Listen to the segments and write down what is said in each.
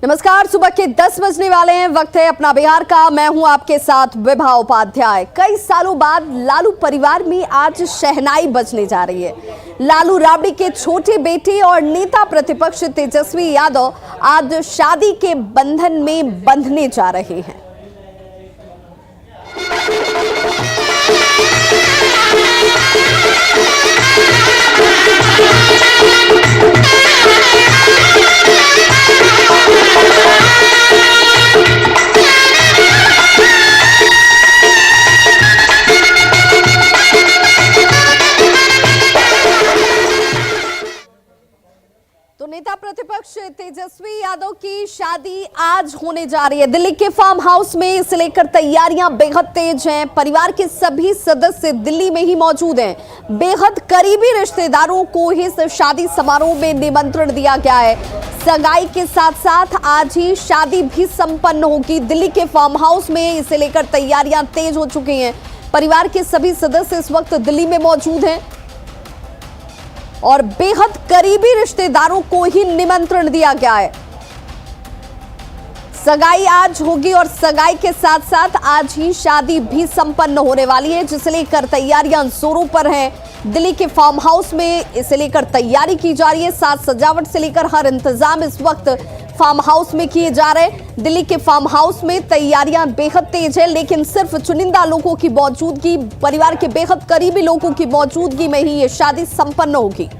नमस्कार, सुबह के 10 बजने वाले हैं। वक्त है अपना बिहार का। मैं हूं आपके साथ विभा उपाध्याय। कई सालों बाद लालू परिवार में आज शहनाई बजने जा रही है। लालू राबड़ी के छोटे बेटे और नेता प्रतिपक्ष तेजस्वी यादव आज शादी के बंधन में बंधने जा रहे हैं। तो नेता प्रतिपक्ष तेजस्वी यादव की शादी आज होने जा रही है दिल्ली के फार्म हाउस में। इसे लेकर तैयारियां बेहद तेज हैं। परिवार के सभी सदस्य दिल्ली में ही मौजूद हैं। बेहद करीबी रिश्तेदारों को इस शादी समारोह में निमंत्रण दिया गया है। सगाई के साथ साथ आज ही शादी भी संपन्न होगी दिल्ली के फार्म हाउस में। इसे लेकर तैयारियां तेज हो चुकी हैं। परिवार के सभी सदस्य इस वक्त दिल्ली में मौजूद हैं और बेहद करीबी रिश्तेदारों को ही निमंत्रण दिया गया है। सगाई आज होगी और सगाई के साथ साथ आज ही शादी भी संपन्न होने वाली है, जिसे लेकर तैयारियां जोरों पर हैं। दिल्ली के फार्म हाउस में इसे लेकर तैयारी की जा रही है। साज सजावट से लेकर हर इंतजाम इस वक्त फार्म हाउस में किए जा रहे हैं। दिल्ली के फार्म हाउस में तैयारियां बेहद तेज है, लेकिन सिर्फ चुनिंदा लोगों की मौजूदगी, परिवार के बेहद करीबी लोगों की मौजूदगी में ही ये शादी संपन्न होगी।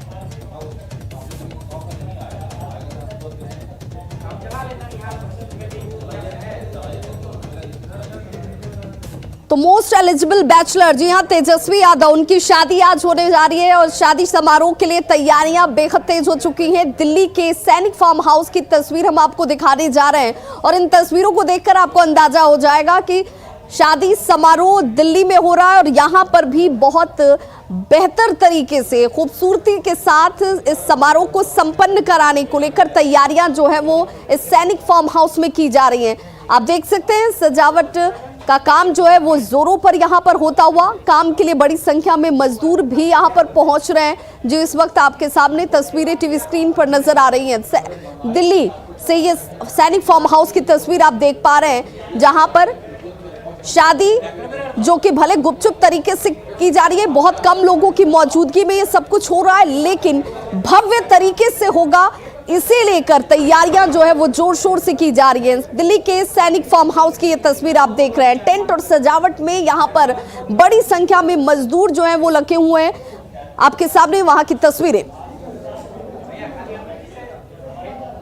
तो मोस्ट एलिजिबल बैचलर, जी हां, तेजस्वी यादव, उनकी शादी आज होने जा रही है और शादी समारोह के लिए तैयारियां बेहद तेज हो चुकी हैं। दिल्ली के सैनिक फार्म हाउस की तस्वीर हम आपको दिखाने जा रहे हैं और इन तस्वीरों को देखकर आपको अंदाजा हो जाएगा कि शादी समारोह दिल्ली में हो रहा है और यहां पर भी बहुत बेहतर तरीके से, खूबसूरती के साथ इस समारोह को संपन्न कराने को लेकर तैयारियां जो है वो इस सैनिक फार्म हाउस में की जा रही हैं। आप देख सकते हैं सजावट का काम जो है वो जोरों पर यहाँ पर होता हुआ। काम के लिए बड़ी संख्या में मजदूर भी यहाँ पर पहुंच रहे हैं, जो इस वक्त आपके सामने तस्वीरें टीवी स्क्रीन पर नजर आ रही हैं। दिल्ली से ये सैनिक फार्म हाउस की तस्वीर आप देख पा रहे हैं, जहां पर शादी जो कि भले गुपचुप तरीके से की जा रही है, बहुत कम लोगों की मौजूदगी में ये सब कुछ हो रहा है, लेकिन भव्य तरीके से होगा। इसे लेकर तैयारियां जो है वो जोर शोर से की जा रही है। दिल्ली के सैनिक फार्म हाउस की ये तस्वीर आप देख रहे हैं। टेंट और सजावट में यहां पर बड़ी संख्या में मजदूर जो हैं वो लगे हुए हैं। आपके सामने वहां की तस्वीरें।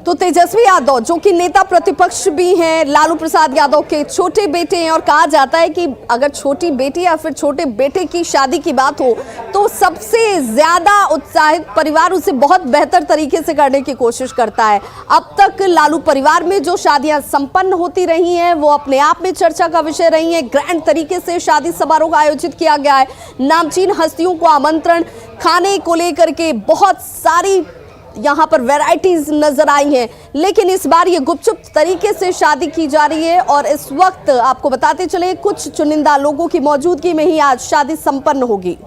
तो तेजस्वी यादव जो कि नेता प्रतिपक्ष भी हैं, लालू प्रसाद यादव के छोटे बेटे हैं और कहा जाता है कि अगर छोटी बेटी या फिर छोटे बेटे की शादी की बात हो तो सबसे ज्यादा उत्साहित परिवार उसे बहुत बेहतर तरीके से करने की कोशिश करता है। अब तक लालू परिवार में जो शादियां संपन्न होती रही हैं वो अपने आप में चर्चा का विषय रही हैं। ग्रैंड तरीके से शादी समारोह का आयोजित किया गया है। नामचीन हस्तियों को आमंत्रण, खाने को लेकर के बहुत सारी यहाँ पर वैरायटीज नजर आई हैं, लेकिन इस बार ये गुपचुप तरीके से शादी की जा रही है और इस वक्त आपको बताते चले कुछ चुनिंदा लोगों की मौजूदगी में ही आज शादी संपन्न होगी।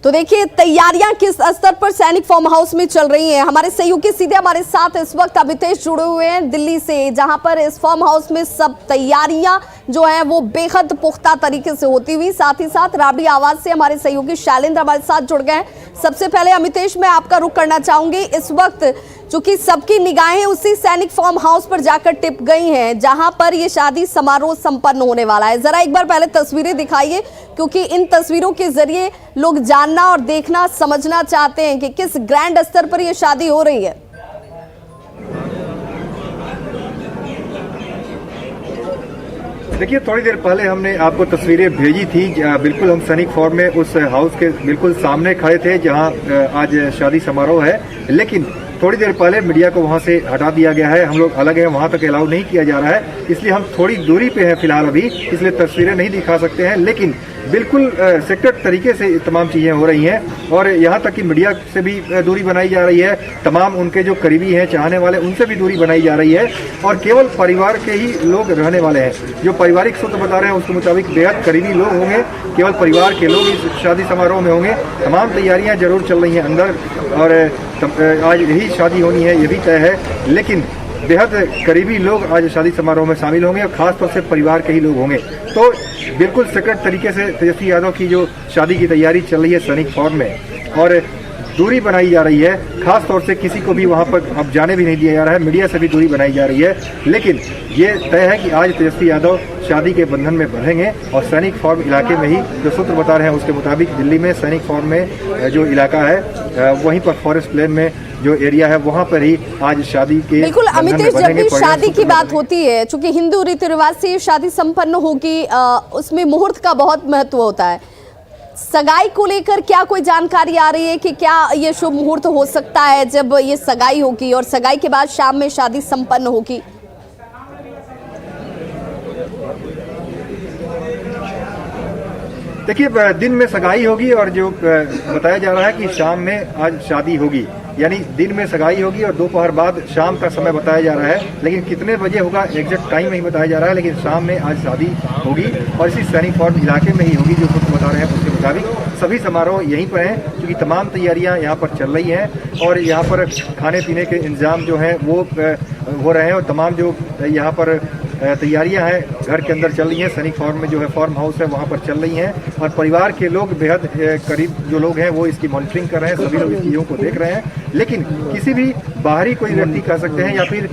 तो देखिए तैयारियां किस स्तर पर सैनिक फार्म हाउस में चल रही हैं। हमारे सहयोगी सीधे हमारे साथ इस वक्त अमितेश जुड़े हुए हैं दिल्ली से, जहां पर इस फार्म हाउस में सब तैयारियां जो हैं वो बेहद पुख्ता तरीके से होती हुई। साथ ही साथ राबड़ी आवाज से हमारे सहयोगी शैलेंद्र हमारे साथ जुड़ गए हैं। सबसे पहले अमितेश, मैं आपका रुख करना चाहूंगी। इस वक्त चूंकि सबकी निगाहें उसी सैनिक फार्म हाउस पर जाकर टिप गई हैं जहां पर ये शादी समारोह संपन्न होने वाला है। जरा एक बार पहले तस्वीरें दिखाइए, क्योंकि इन तस्वीरों के जरिए लोग जानना और देखना, समझना चाहते हैं कि किस ग्रैंड स्तर पर यह शादी हो रही है। देखिए, थोड़ी देर पहले हमने आपको तस्वीरें भेजी थी। बिल्कुल हम सैनिक फार्म में उस हाउस के बिल्कुल सामने खड़े थे जहां आज शादी समारोह है, लेकिन थोड़ी देर पहले मीडिया को वहां से हटा दिया गया है। हम लोग अलग हैं, वहां तक अलाउ नहीं किया जा रहा है, इसलिए हम थोड़ी दूरी पे हैं फिलहाल अभी, इसलिए तस्वीरें नहीं दिखा सकते हैं। लेकिन बिल्कुल सेक्रेट तरीके से तमाम चीज़ें हो रही हैं और यहाँ तक कि मीडिया से भी दूरी बनाई जा रही है, तमाम उनके जो करीबी हैं चाहने वाले उनसे भी दूरी बनाई जा रही है और केवल परिवार के ही लोग रहने वाले हैं। जो पारिवारिक सूत्र बता रहे हैं उसके मुताबिक बेहद करीबी लोग होंगे, केवल परिवार के लोग इस शादी समारोह में होंगे। तमाम तैयारियाँ जरूर चल रही हैं अंदर और आज यही शादी होनी है ये भी तय है, लेकिन बेहद करीबी लोग आज शादी समारोह में शामिल होंगे और खासतौर से परिवार के ही लोग होंगे। तो बिल्कुल सेक्रेट तरीके से तेजस्वी यादव की जो शादी की तैयारी चल रही है सैनिक फॉर्म में और दूरी बनाई जा रही है, खास तौर से किसी को भी वहां पर अब जाने भी नहीं दिया जा रहा है, मीडिया से भी दूरी बनाई जा रही है। लेकिन ये तय है कि आज तेजस्वी यादव शादी के बंधन में बंधेंगे और सैनिक फॉर्म इलाके में ही जो सूत्र बता रहे हैं उसके मुताबिक दिल्ली में सैनिक फॉर्म में जो इलाका है वहीं पर फॉरेस्ट प्लेन में जो एरिया है वहां पर ही आज शादी के बिल्कुल अमितेश, जब भी शादी की बात होती है, चूंकि हिंदू रीति रिवाज से शादी संपन्न होगी, उसमें मुहूर्त का बहुत महत्व होता है। सगाई को लेकर क्या कोई जानकारी आ रही है कि क्या ये शुभ मुहूर्त हो सकता है जब ये सगाई होगी और सगाई के बाद शाम में शादी संपन्न होगी? देखिए, दिन में सगाई होगी और जो बताया जा रहा है कि शाम में आज शादी होगी, यानी दिन में सगाई होगी और दोपहर बाद शाम का समय बताया जा रहा है, लेकिन कितने बजे होगा एग्जैक्ट टाइम नहीं बताया जा रहा है, लेकिन शाम में आज शादी होगी और इसी सैनिक फॉर्म इलाके में ही होगी जो कुछ बता रहे हैं उसके मुताबिक। सभी समारोह यहीं पर हैं क्योंकि तमाम तैयारियां यहाँ पर चल रही हैं और यहाँ पर खाने पीने के इंतजाम जो हैं वो हो रहे हैं और तमाम जो यहाँ पर तैयारियां हैं घर के अंदर चल रही हैं। सैनिक फॉर्म में जो है फॉर्म हाउस है वहाँ पर चल रही हैं और परिवार के लोग बेहद करीब जो लोग हैं वो इसकी मॉनिटरिंग कर रहे हैं, सभी लोग इस चीज़ों को देख रहे हैं। लेकिन किसी भी बाहरी कोई व्यक्ति कह सकते हैं या फिर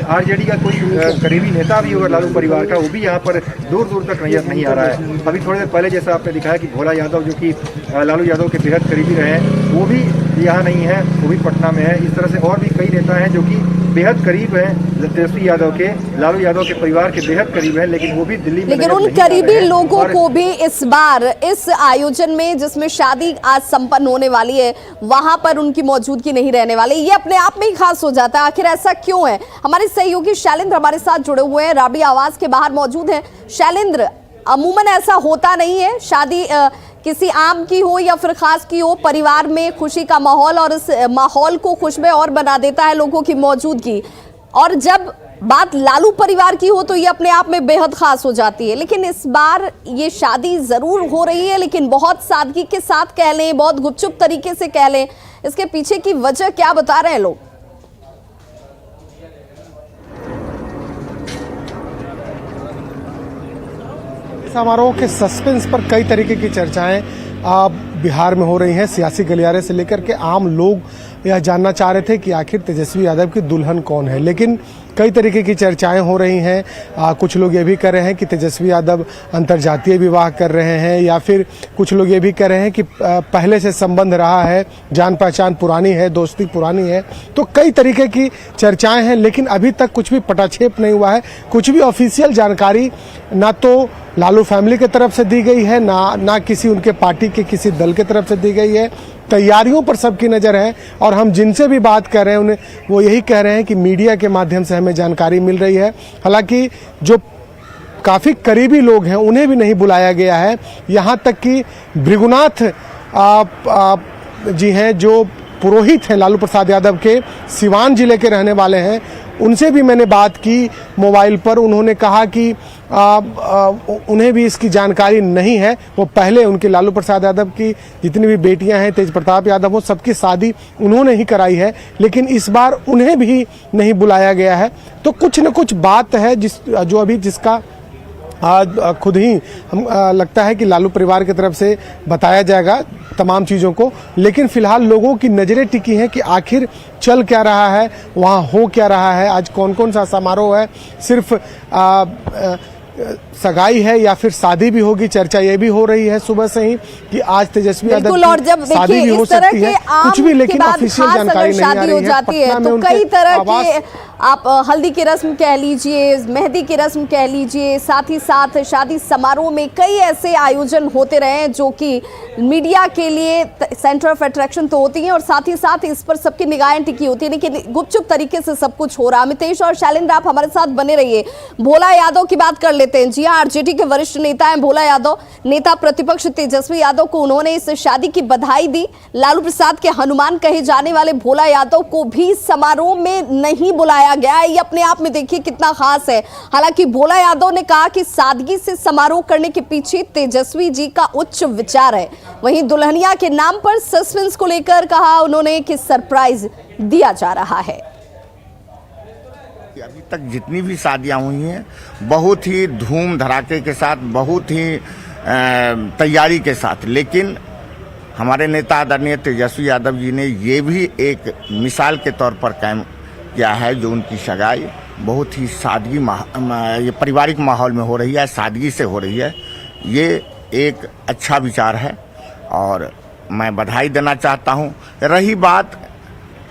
आरजेडी का कोई करीबी नेता भी होगा लालू परिवार का, वो भी यहाँ पर दूर दूर तक नजर नहीं आ रहा है। अभी थोड़ी देर पहले जैसा आपने दिखाया कि भोला यादव जो कि लालू यादव के बेहद करीबी रहे हैं वो भी यहाँ नहीं है, वो भी पटना में है। इस तरह से और भी कई नेता हैं जो कि बेहद करीब हैं तेजस्वी यादव के, लालू यादव के परिवार के बेहद करीब हैं, लेकिन वो भी दिल्ली में, लेकिन उन करीबी लोगों को भी इस बार इस आयोजन में जिसमें शादी आज संपन्न होने वाली है वहां पर उनकी मौजूदगी नहीं रहने वाली। ये अपने आप में ही खास हो जाता है। आखिर ऐसा क्यों है? हमारे सहयोगी शैलेंद्र हमारे साथ जुड़े हुए हैं, राबड़ी आवाज के बाहर मौजूद हैं। शैलेंद्र, अमूमन ऐसा होता नहीं है, शादी किसी आम की हो या फिर खास की हो, परिवार में खुशी का माहौल और इस माहौल को खुशमय और बना देता है लोगों की मौजूदगी, और जब बात लालू परिवार की हो तो ये अपने आप में बेहद खास हो जाती है। लेकिन इस बार ये शादी जरूर हो रही है लेकिन बहुत सादगी के साथ कह लें, बहुत गुपचुप तरीके से कह लें, इसके पीछे की वजह क्या बता रहे हैं लोग? समारोह के सस्पेंस पर कई तरीके की चर्चाएं बिहार में हो रही हैं। सियासी गलियारे से लेकर के आम लोग यह जानना चाह रहे थे कि आखिर तेजस्वी यादव की दुल्हन कौन है, लेकिन कई तरीके की चर्चाएं हो रही हैं। कुछ लोग ये भी कह रहे हैं कि तेजस्वी यादव अंतर्जातीय विवाह कर रहे हैं, या फिर कुछ लोग ये भी कह रहे हैं कि पहले से संबंध रहा है, जान पहचान पुरानी है, दोस्ती पुरानी है। तो कई तरीके की चर्चाएं हैं, लेकिन अभी तक कुछ भी पटाक्षेप नहीं हुआ है। कुछ भी ऑफिशियल जानकारी ना तो लालू फैमिली की तरफ से दी गई है, ना किसी उनके पार्टी के किसी दल की तरफ से दी गई है। तैयारियों पर सबकी नज़र है और हम जिनसे भी बात कर रहे हैं उन्हें वो यही कह रहे हैं कि मीडिया के माध्यम से हमें जानकारी मिल रही है। हालांकि जो काफ़ी करीबी लोग हैं उन्हें भी नहीं बुलाया गया है। यहाँ तक कि भृगुनाथ जी हैं जो पुरोहित हैं लालू प्रसाद यादव के, सिवान जिले के रहने वाले हैं, उनसे भी मैंने बात की मोबाइल पर। उन्होंने कहा कि उन्हें भी इसकी जानकारी नहीं है। वो पहले उनके लालू प्रसाद यादव की जितनी भी बेटियां हैं, तेज प्रताप यादव, वो सबकी शादी उन्होंने ही कराई है, लेकिन इस बार उन्हें भी नहीं बुलाया गया है। तो कुछ न कुछ बात है जो अभी जिसका खुद ही हम लगता है कि लालू परिवार की तरफ से बताया जाएगा तमाम चीज़ों को। लेकिन फिलहाल लोगों की नज़रें टिकी हैं कि आखिर चल क्या रहा है, वहाँ हो क्या रहा है, आज कौन कौन सा समारोह है, सिर्फ सगाई है या फिर शादी भी होगी। चर्चा ये भी हो रही है सुबह से ही कि आज तेजस्वी यादव की शादी भी हो सकती है, कुछ भी, लेकिन ऑफिशियल जानकारी नहीं आ रही है। शादी हो जाती है तो कई तरह के आप हल्दी की रस्म कह लीजिए, मेहंदी की रस्म कह लीजिए, साथ ही साथ शादी समारोह में कई ऐसे आयोजन होते रहे हैं जो कि मीडिया के लिए सेंटर ऑफ अट्रैक्शन तो होती हैं और साथ ही साथ इस पर सबकी निगाहें टिकी होती है, लेकिन गुपचुप तरीके से सब कुछ हो रहा है। अमितेश और शैलेंद्र, आप हमारे साथ बने रहिए। भोला यादव की बात कर लेते हैं। जी हाँ, आरजेडी के वरिष्ठ नेता हैं भोला यादव। नेता प्रतिपक्ष तेजस्वी यादव को उन्होंने इस शादी की बधाई दी। लालू प्रसाद के हनुमान कहे जाने वाले भोला यादव को भी समारोह में नहीं बुलाया गया है। ये अपने आप में देखिए कितना खास है। हालांकि भोला यादव ने कहा कि सादगी से समारोह करने के पीछे तेजस्वी जी का उच्च विचार है। वहीं दुल्हनिया के नाम पर सस्पेंस को लेकर कहा उन्होंने कि सरप्राइज दिया जा रहा है। अभी तक जितनी भी शादियां हुई हैं बहुत ही धूम धड़ाके के साथ, बहुत ही तैयारी के साथ, लेकिन हमारे नेता आदरणीय तेजस्वी यादव जी ने ये भी एक मिसाल के तौर पर कायम किया है जो उनकी सगाई बहुत ही सादगी ये पारिवारिक माहौल में हो रही है, सादगी से हो रही है। ये एक अच्छा विचार है और मैं बधाई देना चाहता हूँ। रही बात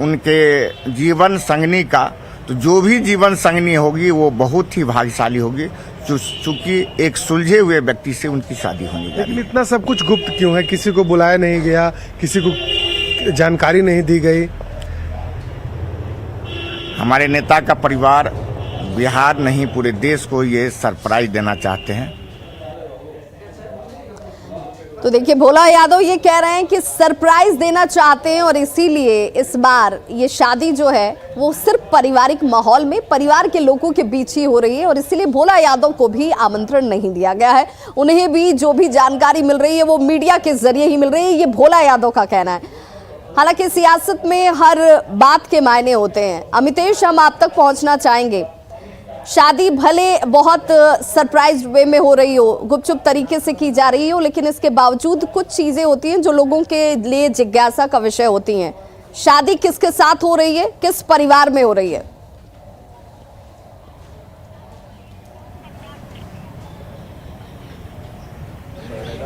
उनके जीवन संगनी का, तो जो भी जीवन संगनी होगी वो बहुत ही भाग्यशाली होगी, चूंकि एक सुलझे हुए व्यक्ति से उनकी शादी होने जा रही है। लेकिन इतना सब कुछ गुप्त क्यों है? किसी को बुलाया नहीं गया, किसी को जानकारी नहीं दी गई? हमारे नेता का परिवार बिहार नहीं पूरे देश को ये सरप्राइज देना चाहते हैं। तो देखिए, भोला यादव ये कह रहे हैं कि सरप्राइज देना चाहते हैं और इसीलिए इस बार ये शादी जो है वो सिर्फ पारिवारिक माहौल में परिवार के लोगों के बीच ही हो रही है और इसीलिए भोला यादव को भी आमंत्रण नहीं दिया गया है। उन्हें भी जो भी जानकारी मिल रही है वो मीडिया के जरिए ही मिल रही है, ये भोला यादव का कहना है। हालांकि सियासत में हर बात के मायने होते हैं। अमितेश, हम आप तक पहुंचना चाहेंगे। शादी भले बहुत सरप्राइज वे में हो रही हो, गुपचुप तरीके से की जा रही हो, लेकिन इसके बावजूद कुछ चीजें होती हैं जो लोगों के लिए जिज्ञासा का विषय होती हैं। शादी किसके साथ हो रही है, किस परिवार में हो रही है?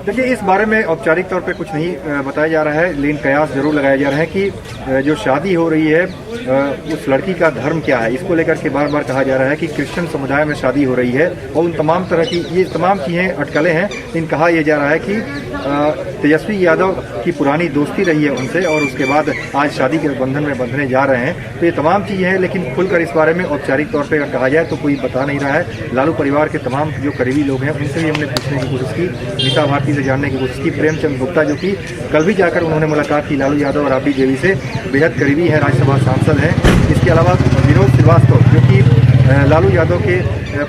देखिए, इस बारे में औपचारिक तौर पे कुछ नहीं बताया जा रहा है, लेकिन कयास जरूर लगाया जा रहा है कि जो शादी हो रही है उस लड़की का धर्म क्या है, इसको लेकर के बार बार कहा जा रहा है कि क्रिश्चियन समुदाय में शादी हो रही है और उन तमाम तरह की ये तमाम चीज़ें अटकलें हैं। लेकिन कहा यह जा रहा है कि तेजस्वी यादव की पुरानी दोस्ती रही है उनसे और उसके बाद आज शादी के बंधन में बंधने जा रहे हैं। तो ये तमाम चीज़ें हैं, लेकिन खुलकर इस बारे में औपचारिक तौर पर अगर कहा जाए तो कोई बता नहीं रहा है। लालू परिवार के तमाम जो करीबी लोग हैं उनसे भी हमने पूछने की कोशिश की, मीसा भारती से जानने की कोशिश की। प्रेमचंद गुप्ता जो कि कल भी जाकर उन्होंने मुलाकात की लालू यादव और राबड़ी देवी से, बेहद करीबी है, राज्यसभा सांसद हैं। इसके अलावा विनोद श्रीवास्तव जो कि लालू यादव के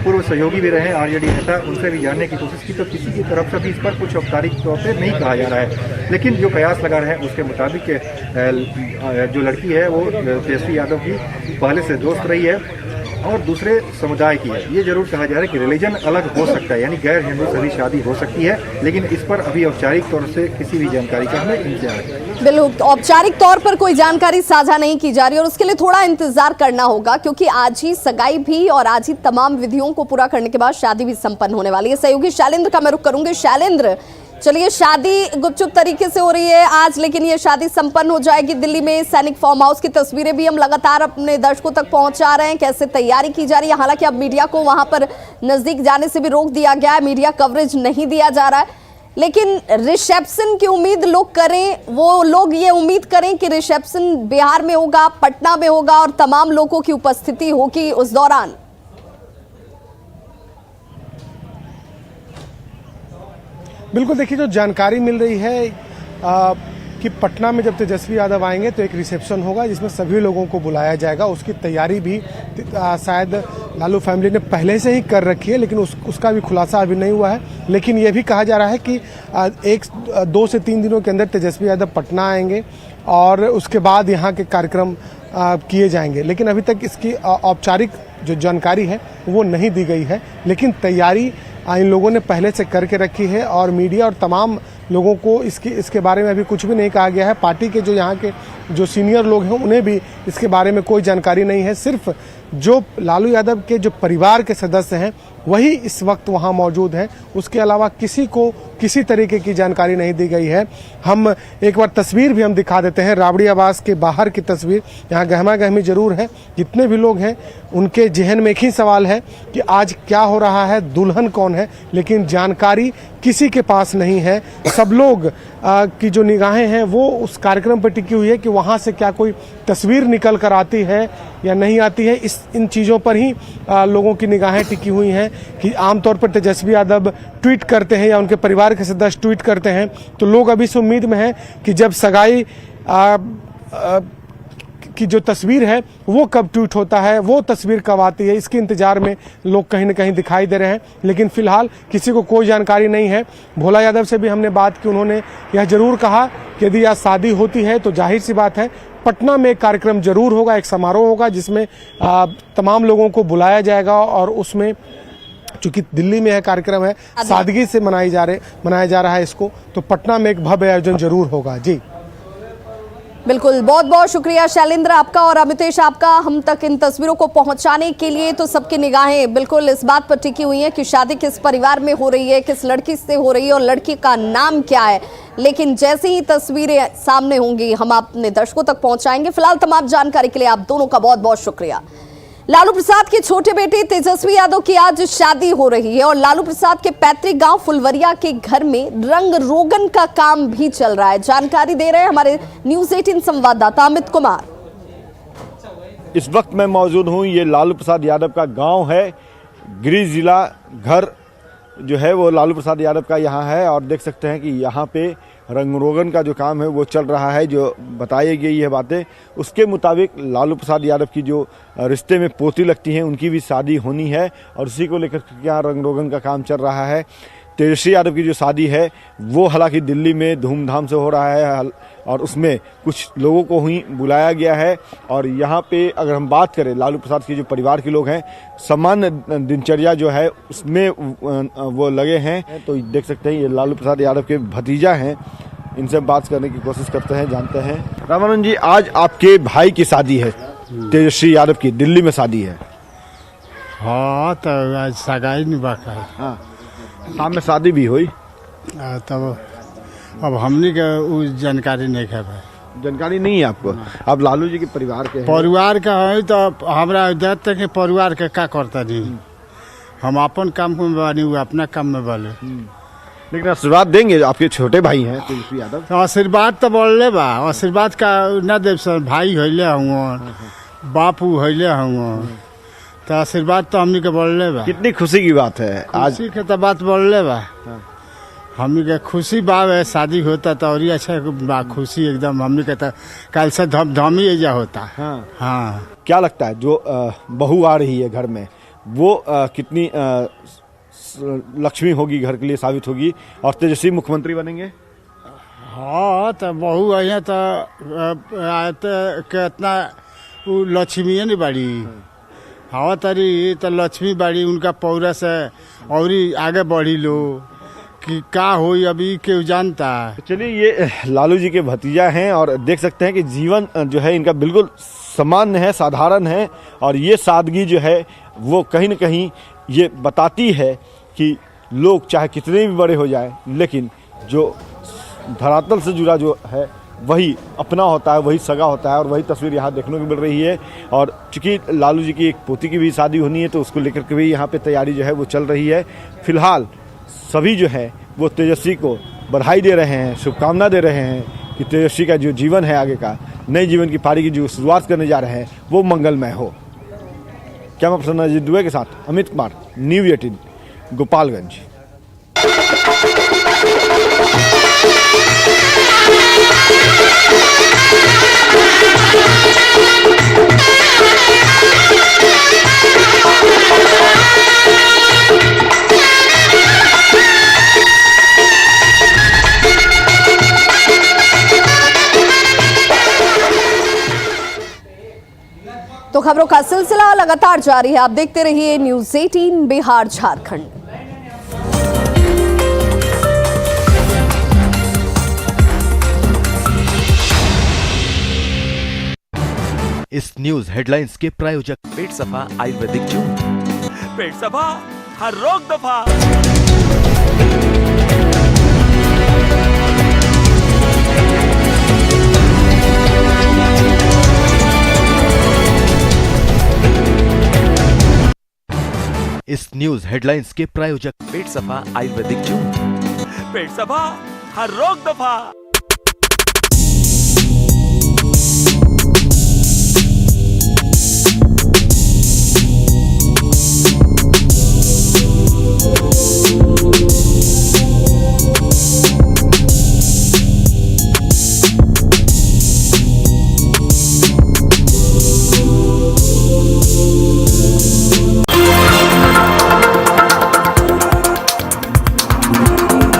पूर्व सहयोगी भी रहे, आरजेडी नेता, उनसे भी जानने की कोशिश की। तो किसी की तरफ से भी इस पर कुछ औपचारिक तौर पर नहीं कहा जा रहा है, लेकिन जो कयास लगा रहे हैं उसके मुताबिक जो लड़की है वो तेजस्वी यादव की पहले से दोस्त रही है और दूसरे समुदाय की है। ये जरूर कहा जा रहा है कि रिलीजन अलग हो सकता है, यानी गैर हिंदू से भी शादी हो सकती है, लेकिन इस पर अभी औपचारिक तौर से किसी भी जानकारी का हमें इंतजार है। बिल्कुल, औपचारिक तौर पर कोई जानकारी साझा नहीं की जा रही और उसके लिए थोड़ा इंतजार करना होगा, क्योंकि आज ही सगाई भी और आज ही तमाम विधियों को पूरा करने के बाद शादी भी संपन्न होने वाली है। सहयोगी शैलेंद्र का मैं रुख करूंगी। शैलेंद्र, चलिए, शादी गुपचुप तरीके से हो रही है आज, लेकिन ये शादी संपन्न हो जाएगी दिल्ली में सैनिक फार्म हाउस की तस्वीरें भी हम लगातार अपने दर्शकों तक पहुंचा रहे हैं, कैसे तैयारी की जा रही है। हालांकि अब मीडिया को वहां पर नजदीक जाने से भी रोक दिया गया है, मीडिया कवरेज नहीं दिया जा रहा है, लेकिन रिसेप्शन की उम्मीद लोग करें, वो लोग ये उम्मीद करें कि रिसेप्शन बिहार में होगा, पटना में होगा और तमाम लोगों की उपस्थिति होगी उस दौरान। बिल्कुल, देखिए, जो जानकारी मिल रही है कि पटना में जब तेजस्वी यादव आएंगे तो एक रिसेप्शन होगा जिसमें सभी लोगों को बुलाया जाएगा। उसकी तैयारी भी शायद लालू फैमिली ने पहले से ही कर रखी है, लेकिन उसका भी खुलासा अभी नहीं हुआ है। लेकिन ये भी कहा जा रहा है कि 2 से 3 दिनों के अंदर तेजस्वी यादव पटना आएंगे और उसके बाद यहाँ के कार्यक्रम किए जाएंगे। लेकिन अभी तक इसकी औपचारिक जो जानकारी है वो नहीं दी गई है, लेकिन तैयारी इन लोगों ने पहले से करके रखी है और मीडिया और तमाम लोगों को इसके बारे में अभी कुछ भी नहीं कहा गया है। पार्टी के जो यहाँ के जो सीनियर लोग हैं उन्हें भी इसके बारे में कोई जानकारी नहीं है। सिर्फ जो लालू यादव के जो परिवार के सदस्य हैं वही इस वक्त वहां मौजूद हैं। उसके अलावा किसी को किसी तरीके की जानकारी नहीं दी गई है। हम एक बार तस्वीर भी हम दिखा देते हैं, राबड़ी आवास के बाहर की तस्वीर। यहाँ गहमा गहमी जरूर है, जितने भी लोग हैं उनके जहन में एक ही सवाल है कि आज क्या हो रहा है, दुल्हन कौन है, लेकिन जानकारी किसी के पास नहीं है। सब लोग की जो निगाहें हैं वो उस कार्यक्रम पर टिकी हुई है कि वहाँ से क्या कोई तस्वीर निकल कर आती है या नहीं आती है। इन चीज़ों पर ही लोगों की निगाहें टिकी हुई हैं कि आमतौर पर तेजस्वी यादव ट्वीट करते हैं या उनके परिवार के सदस्य ट्वीट करते हैं तो लोग अभी इस उम्मीद में हैं कि जब सगाई की जो तस्वीर है वो कब ट्वीट होता है, वो तस्वीर कब आती है, इसके इंतजार में लोग कहीं ना कहीं दिखाई दे रहे हैं। लेकिन फिलहाल किसी को कोई जानकारी नहीं है। भोला यादव से भी हमने बात की, उन्होंने यह जरूर कहा कि यदि आज शादी होती है तो जाहिर सी बात है पटना में एक कार्यक्रम जरूर होगा, एक समारोह होगा जिसमें तमाम लोगों को बुलाया जाएगा और उसमें चूंकि दिल्ली में यह कार्यक्रम है, सादगी से मनाया जा रहा है इसको, तो पटना में एक भव्य आयोजन जरूर होगा। जी बिल्कुल, बहुत बहुत शुक्रिया शैलेंद्र आपका और अमितेश आपका हम तक इन तस्वीरों को पहुंचाने के लिए। तो सबकी निगाहें बिल्कुल इस बात पर टिकी हुई हैं कि शादी किस परिवार में हो रही है, किस लड़की से हो रही है और लड़की का नाम क्या है। लेकिन जैसे ही तस्वीरें सामने होंगी हम अपने दर्शकों तक पहुंचाएंगे। फिलहाल तमाम जानकारी के लिए आप दोनों का बहुत बहुत शुक्रिया। लालू प्रसाद के छोटे बेटे तेजस्वी यादव की आज शादी हो रही है और लालू प्रसाद के पैतृक गांव फुलवरिया के घर में रंग रोगन का काम भी चल रहा है। जानकारी दे रहे हैं हमारे न्यूज़ 18 संवाददाता अमित कुमार। इस वक्त मैं मौजूद हूं, ये लालू प्रसाद यादव का गांव है। गृह जिला घर जो है वो लालू प्रसाद यादव का यहाँ है और देख सकते हैं कि यहाँ पे रंग रोगन का जो काम है वो चल रहा है। जो बताई गई है बातें उसके मुताबिक लालू प्रसाद यादव की जो रिश्ते में पोती लगती हैं उनकी भी शादी होनी है और उसी को लेकर यहाँ रंग रोगन का काम चल रहा है। तेजस्वी यादव की जो शादी है वो हालांकि दिल्ली में धूमधाम से हो रहा है और उसमें कुछ लोगों को ही बुलाया गया है। और यहाँ पे अगर हम बात करें लालू प्रसाद के जो परिवार के लोग हैं, सामान्य दिनचर्या जो है उसमें वो लगे हैं। तो देख सकते हैं ये लालू प्रसाद यादव के भतीजा हैं, इनसे बात करने की कोशिश करते हैं, जानते हैं। रामानंद जी, आज आपके भाई की शादी है, तेजस्वी यादव की दिल्ली में शादी है। हाँ तो आज सगाई नहीं बाका है। हाँ, शाम में शादी भी हुई। तब अब हमने के वो जानकारी नहीं है भाई। जानकारी नहीं है आपको? आप लालू जी के परिवार के हैं। परिवार का है तो हमारा देते के परिवार के का करता नहीं, हम अपन काम में बानी, वो अपना काम में बाले। लेकिन आशीर्वाद देंगे, आपके छोटे भाई हैं तेजस्वी यादव। तो आशीर्वाद तो बोलले बा, आशीर्वाद का न देव सर भाई होइले हुआ, बापू होइले हुआ, तो आशीर्वाद तो हमने के बोलले बा। कितनी खुशी की बात है आज। खुशी के तो बात बोलले बा, हमने के खुशी बा है। शादी होता तो और ही अच्छा बा, खुशी एकदम। हमने के तो कल से धमधमी एजा होता। हाँ क्या लगता है जो बहू आ रही है घर में वो कितनी लक्ष्मी होगी, घर के लिए साबित होगी और तेजस्वी मुख्यमंत्री बनेंगे? हाँ तो बहू अहिया तो कितना वो लक्ष्मी है नहीं बाड़ी। हाँ तरी तो लक्ष्मी बाड़ी, उनका पौरा से और आगे बढ़ी लो कि का हो अभी क्यों जानता। चलिए, ये लालू जी के भतीजा हैं और देख सकते हैं कि जीवन जो है इनका बिल्कुल सामान्य है, साधारण है और ये सादगी जो है वो कहीं न कहीं ये बताती है कि लोग चाहे कितने भी बड़े हो जाए लेकिन जो धरातल से जुड़ा जो है वही अपना होता है, वही सगा होता है और वही तस्वीर यहाँ देखने को मिल रही है। और चूंकि लालू जी की एक पोती की भी शादी होनी है तो उसको लेकर के भी यहाँ पे तैयारी जो है वो चल रही है। फिलहाल सभी जो है वो तेजस्वी को बधाई दे रहे हैं, शुभकामना दे रहे हैं कि तेजस्वी का जो जीवन है आगे का, नए जीवन की पारी की जो शुरुआत करने जा रहे हैं वो मंगलमय हो। कैमरा पर्सन अजीत दुबे के साथ अमित कुमार, न्यूज़ 18 गोपालगंज। तो खबरों का सिलसिला लगातार जारी है, आप देखते रहिए न्यूज़ 18 बिहार झारखंड। इस न्यूज हेडलाइंस के प्रायोजक पेट सफा आयुर्वेदिक जून, पेट सफा हर रोग दफा। इस न्यूज हेडलाइंस के प्रायोजक पेट सफा आयुर्वेदिक जून, पेट सफा हर रोग दफा।